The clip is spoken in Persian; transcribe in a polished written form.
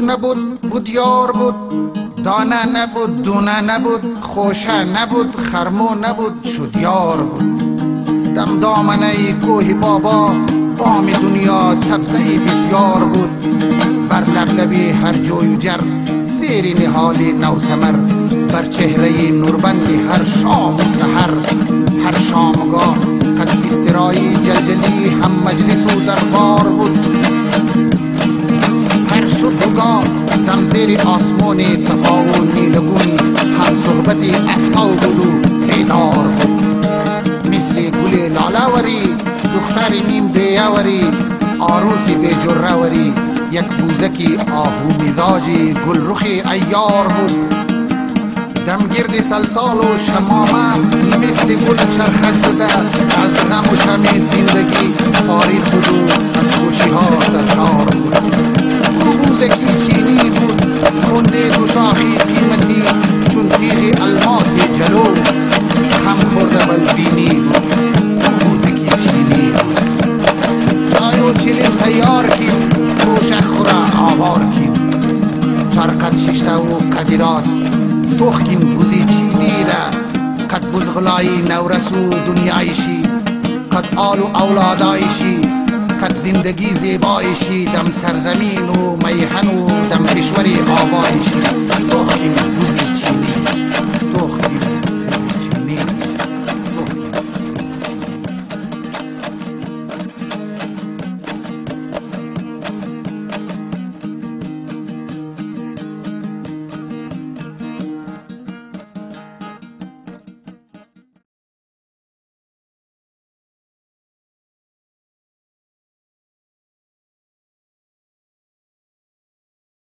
نبود بود یار بود، دانه نبود دونه نبود، خوشه نبود خرمو نبود، شد یار بود. دم دامنه کوه بابا بام دنیا سبزه بسیار بود، بر لبلبی هر جوی و جر زیر نهال نوسمر، بر چهره نوربندی هر شام و سحر. هر شامگاه قد استرایی جلجلی هم مجلس و دربار بود، هر صبحگاه دم زیر آسمان صفا و نیلگون هم صحبت افتاو بود و بیدار بود. مثل گل لالاوری دختر نیم بیاوری، آروسی بی جروری، یک بوزکی آهو مزاجی گل رخی ایار بود. دم گرد سلسال و شمامه مثل گل چرخک زده، از غم و شم زندگی فارغ بود و از خوشی ها سرشار بود. او بوزکی چینی بود، خونده دو شاخی قیمتی چون تیغ الماس جلو، خم خورده بلبینی بود. او بوزکی چینی بود. چای و چلم تیار کن، گوشک خورا آوار کن، چرقت ششته و قدراس توخ کن بوزی چینی را. قد بزغلای نورسو دنیایشی، قد آل و اولادایشی، قد زندگی زیبایشی، دم سرزمین و میهن و دم کشوری آبایشی. توخ کن بوزی چینی، توخ کن